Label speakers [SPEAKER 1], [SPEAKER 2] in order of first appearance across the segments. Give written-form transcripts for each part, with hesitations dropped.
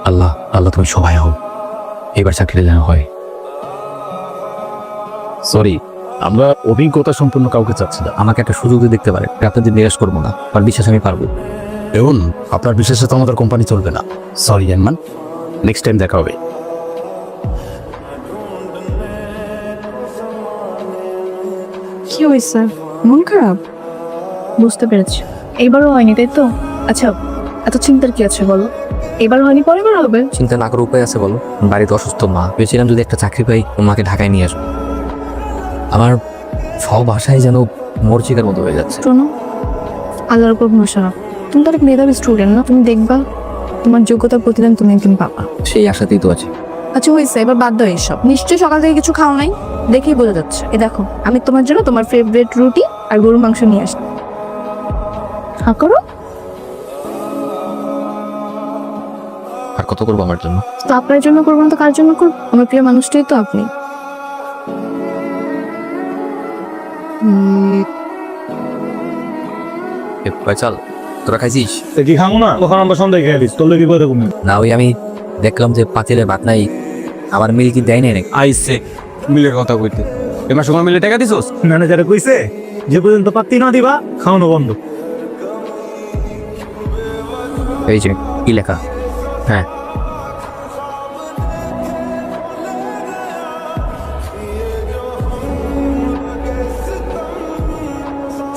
[SPEAKER 1] আল্লাহ আল্লাহ তুমি সহায় হও, এবার চাকরিটা যেন হয়।
[SPEAKER 2] সরি, আমরা অভিজ্ঞতা সম্পন্ন কাউকে চাচ্ছি না।
[SPEAKER 1] আমাকে একটা সুযোগ দিয়ে দেখতে পারে, আপনাদের নিরাশ করবো না, আর বিশ্বাস আমি পারবো।
[SPEAKER 2] দেখুন, আপনার বিশেষে তো আমাদের কোম্পানি চলবে না। সরি জানমান, নেক্সট টাইম দেখা হবে।
[SPEAKER 3] কি হয়েছে? মন খারাপ? বুঝতে পেরেছি, এইবারও হয়নি তাই তো? আচ্ছা, এত চিন্তার কি আছে বলো? এবার হয়নি, পরের বার হবে।
[SPEAKER 1] চিন্তা না করার উপায় আছে বলো? বাড়িতে অসুস্থ মা, ভেবেছিলাম যদি একটা চাকরি পাই মাকে ঢাকায় নিয়ে আসবো। আমার সব আশায় যেন মরচিকার মতো হয়ে যাচ্ছে।
[SPEAKER 3] শোনো, আল্লাহর উপর ভরসা রাখো। তুমি তো অনেক মেধাবী স্টুডেন্ট না? তুমি দেখবা তোমার যোগ্যতার প্রতিদান তুমি একদিন পাবা।
[SPEAKER 1] সেই আশাতেই তো আছে।
[SPEAKER 3] আচ্ছা হয়েছে, এবার বাদ দাও এইসব। নিশ্চয়ই সকাল থেকে কিছু খাও নাই, দেখেই বোঝা যাচ্ছে। এ দেখো, আমি তোমার জন্য তোমার ফেভারিট রুটি আর গরুর মাংস নিয়ে আসি। হ্যাঁ করো।
[SPEAKER 1] আর কত করবো আমার জন্য?
[SPEAKER 3] তো আপনার জন্য করবো না তো কার জন্য করবো? আমার প্রিয় মানুষটাই তো আপনি।
[SPEAKER 1] চল, তোরা খাইছিস?
[SPEAKER 4] কি খামো না? ওখানে আমরা সন্ধ্যায় খেয়ে দিস, তোর লেগে করে দেবো।
[SPEAKER 1] না, ওই আমি দেখলাম যে পাতিলে ভাত নাই, আমার মিল কি দেয় নাই নাকি?
[SPEAKER 5] আইসে মিলের কথা কইতে এবার সময় মিলে টাকা দিছোস?
[SPEAKER 4] ম্যানেজারে কইছে যে পর্যন্ত পাত্তি না দিবা খাওয়ানো বন্ধ।
[SPEAKER 1] এই যে কি লেখা? হ্যাঁ,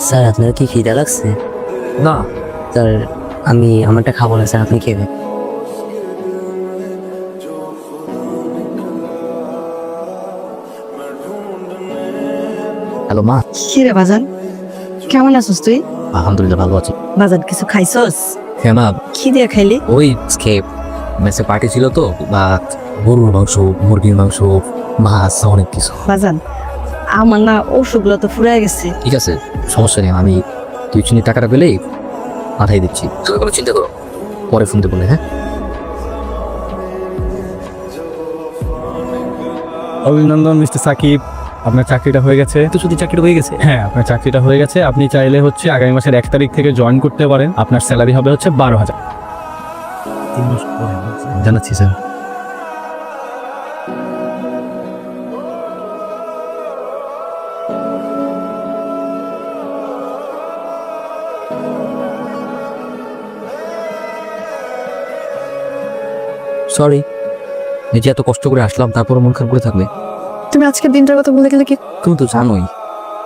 [SPEAKER 6] স্যার আপনার কি খিদা লাগছে?
[SPEAKER 1] না
[SPEAKER 6] স্যার আমি আমারটা খাবো না স্যার, আপনি খেবেন।
[SPEAKER 1] হ্যালো মা।
[SPEAKER 7] কি রে বাজান, কেমন আছিস তুই?
[SPEAKER 1] আলহামদুলিল্লাহ ভালো আছি।
[SPEAKER 7] বাজান কিছু খাইছস?
[SPEAKER 1] হ্যাঁ মা,
[SPEAKER 7] কি দিয়ে খাইলি?
[SPEAKER 1] ওই স্কেপ মেসে পার্টি ছিল তো, ভাত, গরুর মাংস, মুরগির মাংস, মাছ, অনেক কিছু।
[SPEAKER 7] বাজান আমার না ওষুধগুলো তো ফুরাই গেছে।
[SPEAKER 1] ঠিক আছে, সমস্যা নেই, আমি টিউশনির টাকাটা পেলেই পাঠাই দিচ্ছি, তুমি কোনো চিন্তা করো, পরে ফোন দেবো। হ্যাঁ,
[SPEAKER 4] অভিনন্দন মিস্টার সাকিব, আপনার চাকরিটা হয়ে গেছে।
[SPEAKER 1] তো যদি চাকরি হয়ে গেছে।
[SPEAKER 4] হ্যাঁ, আপনার চাকরিটা হয়ে গেছে। আপনি চাইলে হচ্ছে আগামী মাসের 1 তারিখ থেকে জয়েন করতে পারেন। আপনার স্যালারি হবে হচ্ছে 12,000।
[SPEAKER 1] জানাচ্ছি স্যার। সরি, নিজে এত কষ্ট করে আসলাম, তারপর মন খারাপ করে থাকলে।
[SPEAKER 3] তুমি আজকের দিনটার কথা বলে গেলে কি?
[SPEAKER 1] তুমি তো জানোই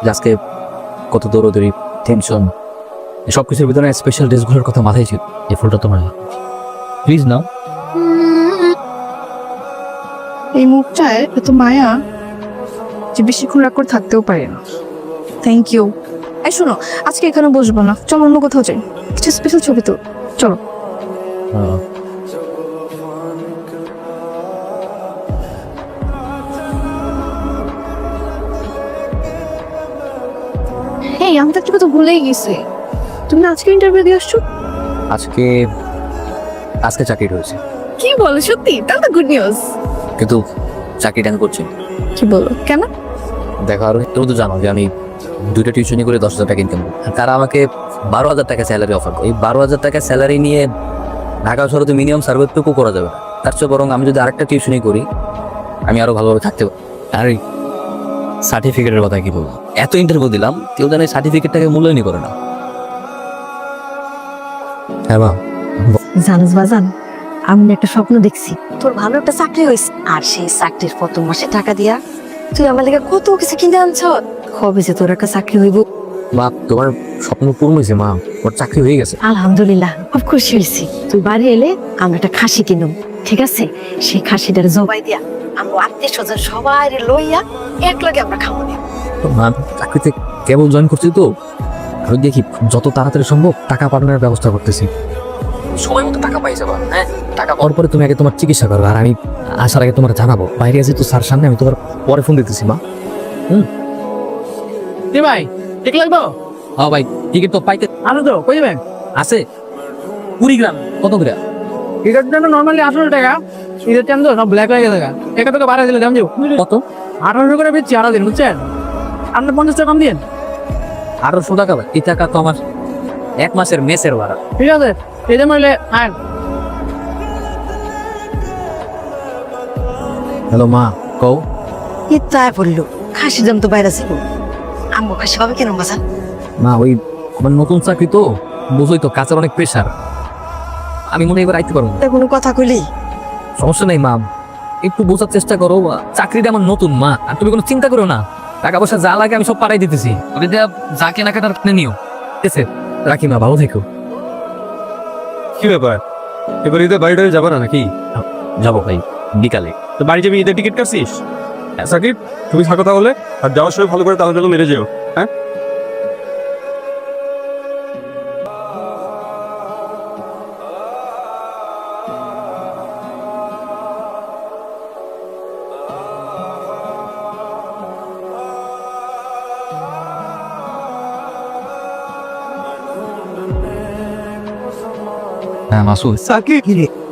[SPEAKER 1] যে আজকে কত দৌড়দৌড়ি, টেনশন, সব কিছুর ভিতরে স্পেশাল ড্রেসগুলোর কথা মাথায় ছিল। এই ফুলটা তোমার, প্লিজ নাও।
[SPEAKER 3] এই মুখটায় এত মায়া যে বেশিক্ষণ রাগ করে থাকতেও পারে না। Thank you. এই শোনো, আজকে এখানে বসবো না, চলো অন্য কোথাও যাই, কিছু স্পেশাল ছবি তো। চলো। এই আমি তো একটা কথা ভুলেই গেছি, তুমি না আজকে ইন্টারভিউ দিয়ে আসছো?
[SPEAKER 1] আজকে আজকে চাকরি হয়েছে,
[SPEAKER 3] কি বলো সত্যি? তাহলে তো গুড নিউজ।
[SPEAKER 1] কিন্তু চাকরিটা আমি করছি না।
[SPEAKER 3] কি বলো, কেন?
[SPEAKER 1] দেখো, আর তুমি তো জানো যে আমি 2টা টিউশনি করে 10,000 টাকা ইনকাম করি। তারা আমাকে 12,000 টাকা স্যালারি অফার করে। এই 12,000 টাকা স্যালারি নিয়ে ঢাকা শহরে তো মিনিমাম সার্ভেটুকু করা যাবে না। তার চেয়ে বরং আমি যদি আরেকটা টিউশনি করি, আমি আরো ভালোভাবে থাকতে পারি। আর সার্টিফিকেটের কথা কি বলবো, এত ইন্টারভিউ দিলাম, কেউ জানে সার্টিফিকেটটাকে মূল্যায়নই করে না। হ্যাঁ মা।
[SPEAKER 7] জানিস বাজান, আমি একটা স্বপ্ন দেখছি, তোর ভালো একটা চাকরি হয়েছে, আর সেই চাকরির প্রথম মাসে টাকা দিয়া তুই আমার লেগে কত কিছু কিনে আনছ। কবে যে তোর একটা চাকরি হইব?
[SPEAKER 1] মা, তোমার স্বপ্ন পূর্ণ হয়েছে মা, ওর চাকরি হয়ে গেছে।
[SPEAKER 7] আলহামদুলিল্লাহ, খুব খুশি হয়েছি। তুই বাড়ি এলে আমরা একটা খাসি কিনুম, ঠিক আছে? সেই খাসিটার জবাই দিয়া আমরা আত্মীয় স্বজন সবাই লইয়া এক লগে আমরা খাবো না।
[SPEAKER 1] মা, চাকরিতে কেবল জয়েন করছি তো, আমি দেখি যত তাড়াতাড়ি সম্ভব টাকা পাঠানোর ব্যবস্থা করতেছি। সময় মতো টাকা পাই যাবা। হ্যাঁ, টাকা পাওয়ার পরে তুমি আগে তোমার চিকিৎসা করবে, আর আমি আসার আগে তোমার জানাবো। বাইরে আছি তো স্যার সামনে, আমি তোমার পরে ফোন দিতেছি মা।
[SPEAKER 5] ভাই ঠিক লাগবো?
[SPEAKER 1] হ্যাঁ ভাই, টিকিট তো পাইতে
[SPEAKER 5] আনো তো কই যাবেন?
[SPEAKER 1] আছে 20 গ্রাম। কত করে?
[SPEAKER 5] টিকিট জন্য নর্মালি 18 টাকা, ঈদের টাইম তো সব ব্ল্যাক হয়ে গেছে। টাকা টাকা বাড়াই দিলে দাম যাও।
[SPEAKER 1] কত?
[SPEAKER 5] 1800 করে বেচছি আরো দিন, বুঝছেন? আপনি 50 টাকা কম দিন।
[SPEAKER 1] 1800 টাকা? এই টাকা তো আমার 1 মাসের মেসের ভাড়া।
[SPEAKER 5] ঠিক আছে এটা মারলে আয়।
[SPEAKER 1] হ্যালো মা, কও।
[SPEAKER 7] ইত্তায় পড়লো খাসি দাম তো বাইরে ছিল আম্মু খাসি হবে কেন বাজান?
[SPEAKER 1] মা ওই আমার নতুন চাকরি তো, বুঝোই তো, কাজের অনেক প্রেশার। আমি মনে হয় এবার আইতে পারবো না।
[SPEAKER 7] তা কোনো কথা কইলি?
[SPEAKER 1] সমস্যা নেই মা, একটু বোঝার চেষ্টা করো। চাকরিটা আমার নতুন মা, আর তুমি কোনো চিন্তা করো না। টাকা পয়সা যা লাগে আমি সব পাঠাই দিতেছি। ওকে যা যা কেনাকাটার কিনে নিও। ঠিক আছে, রাখি মা, ভালো থেকো।
[SPEAKER 4] কি ব্যাপার, এবার ঈদের বাড়িটা যাবে না নাকি?
[SPEAKER 1] যাবো ভাই বিকালে।
[SPEAKER 4] তো বাড়ি যাবি, ঈদের টিকিট কাটছিস? সাকিব তুমি থাকো তাহলে, আর যাওয়ার সময় ভালো করে তাহলে মেরে যেও। হ্যাঁ
[SPEAKER 1] হ্যাঁ মাসুদ।
[SPEAKER 2] সাকিব,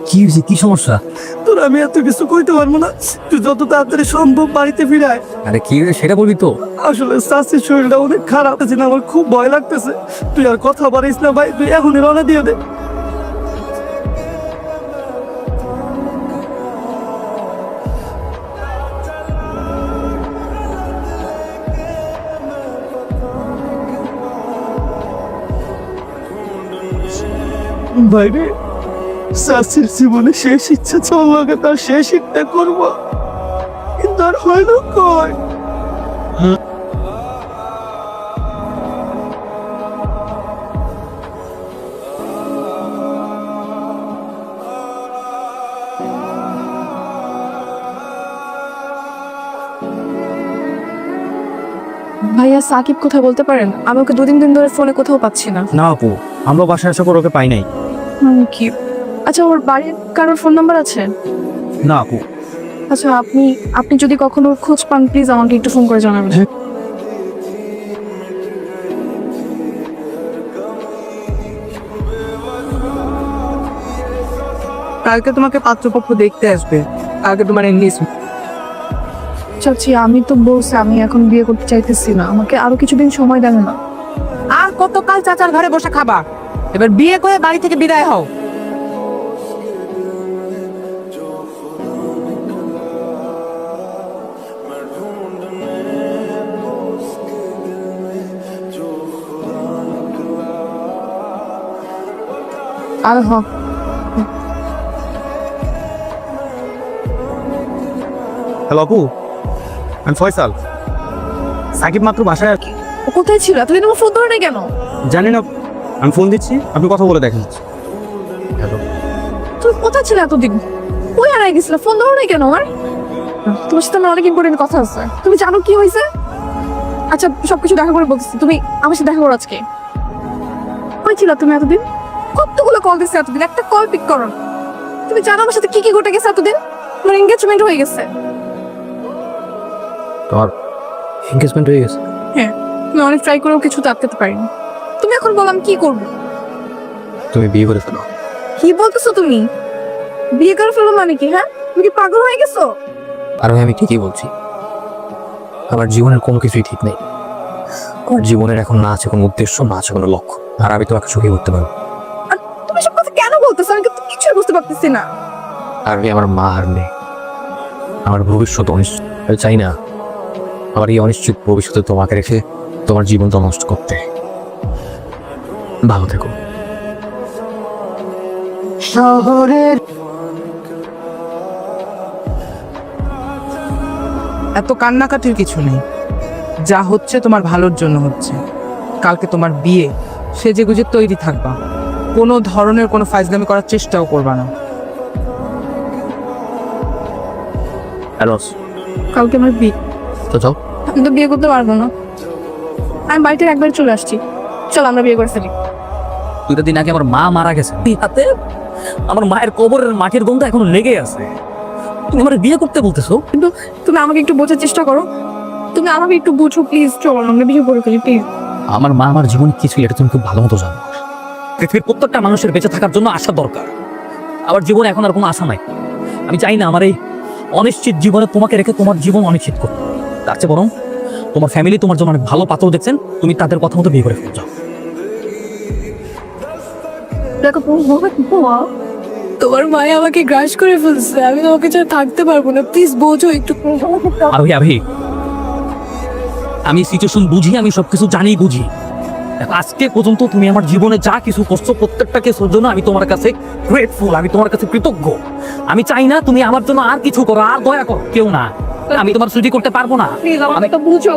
[SPEAKER 1] কি হয়েছে, কি সমস্যা?
[SPEAKER 2] তোর আমি এত কিছু কইতে পারবো না, তুই যত তাড়াতাড়ি সম্ভব বাড়িতে ফিরায়।
[SPEAKER 1] আরে কি হয়েছে সেটা বলবি তো।
[SPEAKER 2] আসলে চাষির শরীরটা অনেক খারাপ আছে না, আমার খুব ভয় লাগতেছে। তুই আর কথা বাড়িস না ভাই, তুই এখনই রওনা দিয়ে দে। বাইরে চাষির জীবনে শেষ ইচ্ছা চলবে, তার শেষ ইচ্ছা করবো, কিন্তু আর হইল কয়।
[SPEAKER 3] ভাইয়া সাকিব কোথায় বলতে পারেন? আমি ওকে 2-3 দিন ধরে ফোনে কোথাও পাচ্ছি না।
[SPEAKER 4] না আপু, আমরা বাসায় আসার পর ওকে পাই নাই।
[SPEAKER 3] কি আচ্ছা, ওর বাড়ির কারোর ফোন নাম্বার আছে?
[SPEAKER 4] না আপু।
[SPEAKER 3] আচ্ছা, আপনি যদি কখনো ওর খোঁজ পান প্লিজ আমাকে একটু ফোন করে জানাবেন।
[SPEAKER 5] কালকে তোমাকে পাত্রপক্ষ দেখতে আসবে, কালকে তোমার এনগেজমেন্ট।
[SPEAKER 3] চাচি আমি তো বলছি আমি এখন বিয়ে করতে চাইতেছি না, আমাকে আরো কিছুদিন সময় দেন না।
[SPEAKER 5] আর কতকাল চাচার ঘরে বসে খাবা? এবার বিয়ে করে বাড়ি থেকে বিদায় হও।
[SPEAKER 3] আর
[SPEAKER 4] হ্যালো আপু, আমি ফয়সাল। সাকিব মাত্র বাসায় আর কি।
[SPEAKER 3] ও কোথায় ছিল এতদিন? আমার ফোন ধরে নাই কেন?
[SPEAKER 4] জানি না, আমি ফোন দিচ্ছি, আপনি কথা বলে দেখেন।
[SPEAKER 3] তুমি কোথায় ছিল এতদিন? কই হারাই গেছিল? ফোন ধরে নাই কেন আমার? তোমার সাথে আমার অনেক ইম্পর্টেন্ট কথা আছে। তুমি জানো কি হয়েছে? আচ্ছা সবকিছু দেখা করে বলতেছি, তুমি আমার সাথে দেখা করো আজকে। কই ছিল তুমি এতদিন? কতগুলো কল দিচ্ছে এতদিন, একটা কল পিক করো না। তুমি জানো আমার সাথে কি কি ঘটে গেছে এতদিন? আমার এনগেজমেন্ট হয়ে গেছে।
[SPEAKER 1] তোমার এনগেজমেন্ট হয়ে গেছে?
[SPEAKER 3] হ্যাঁ, তুমি অনেক ট্রাই করেও কিছুতে আটকাতে পারিনি। তুমি এখন বলো আমি কি করবো?
[SPEAKER 1] তুমি বিয়ে করে ফেলো।
[SPEAKER 3] কি বলতেছো তুমি? বিয়ে করে ফেলো মানে কি? হ্যাঁ, তুমি কি পাগল হয়ে গেছো?
[SPEAKER 1] আর আমি ঠিকই বলছি, আমার জীবনের কোনো কিছুই ঠিক নেই। আমার জীবনের এখন না আছে কোনো উদ্দেশ্য, না আছে কোনো লক্ষ্য, আর আমি তোমাকে সুখী করতে পারবো।
[SPEAKER 3] আর তুমি সব কথা কেন বলতেছো? আমি কিন্তু কিছুই বুঝতে পারতেছি না।
[SPEAKER 1] আর আমি আমার মা আর নেই, আমার ভবিষ্যৎ অনিশ্চিত। আমি চাই না আমার এই অনিশ্চিত ভবিষ্যতে তোমাকে রেখে তোমার জীবনটা নষ্ট করতে। ভালো থেকো।
[SPEAKER 2] শহরের
[SPEAKER 5] এত কান্নাকাটির কিছু নেই, যা হচ্ছে তোমার ভালোর জন্য হচ্ছে। কালকে তোমার বিয়ে, সেজে গুজে তৈরি থাকবা, কোনো ধরনের কোনো ফাইজলামি করার চেষ্টাও করবা না।
[SPEAKER 1] হ্যালো,
[SPEAKER 3] কালকে আমার বিয়ে।
[SPEAKER 1] তো যাও।
[SPEAKER 3] আমি তো বিয়ে করতে পারবো না, আমি বাড়িতে একবার চলে আসছি। চল আমরা বিয়ে করে ফেলি।
[SPEAKER 1] 2 দিন আগে আমার মা মারা গেছে, এই হাতে আমার মায়ের কবরের মাটির গন্ধ এখনো লেগে আছে। তুমি আমার বিয়ে করতে বলতেছো?
[SPEAKER 3] কিন্তু তুমি আমাকে একটু বোঝার চেষ্টা করো, তুমি আমাকে একটু বুঝো প্লিজ। চল আমরা বিয়ে করে ফেলি প্লিজ।
[SPEAKER 1] আমার মা আমার জীবনে কিছু, এটা তুমি খুব ভালো মতো জানো। পৃথিবীর প্রত্যেকটা মানুষের বেঁচে থাকার জন্য আশা দরকার। আমার জীবনে এখন আর কোনো আশা নাই। আমি চাই না আমার এই অনিশ্চিত জীবনে তোমাকে রেখে তোমার জীবন অনিশ্চিত করতে। তার চেয়ে বরং তোমার ফ্যামিলি তোমার জন্য অনেক ভালো পাত্র দেখছেন, তুমি তাদের কথা মতো বিয়ে করে ফেলে যাও।
[SPEAKER 3] দেখো তোমার মায়া আমাকে গ্রাস করে ফেলছে, আমি তোমাকে ছাড়া থাকতে পারবো না, প্লিজ বোঝো একটু।
[SPEAKER 8] আভি আমি সিচুয়েশন বুঝি, আমি সবকিছু জানি বুঝি। দেখো, আজকে পর্যন্ত তুমি আমার জীবনে যা কিছু করছো প্রত্যেকটা কিছুর জন্য আমি তোমার কাছে গ্রেটফুল, আমি তোমার কাছে কৃতজ্ঞ। আমি চাই না তুমি আমার জন্য আর কিছু করো, আর দয়া করো, কেউ না। আমি তোমার ছুটি করতে পারবো না।
[SPEAKER 3] প্লিজ আমাকে তো বুঝো।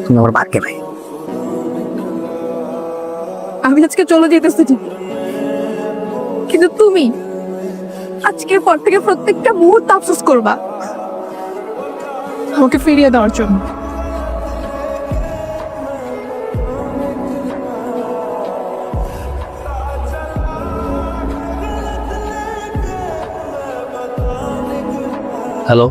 [SPEAKER 1] তুমি আমার বাক্যে ভাই।
[SPEAKER 3] আমি আজকে চলে যেতেছি ঠিক, কিন্তু তুমি আজকের পর থেকে প্রত্যেকটা মুহূর্ত আফসোস করবা আমাকে ফিরিয়ে দেওয়ার জন্য।
[SPEAKER 1] হ্যালো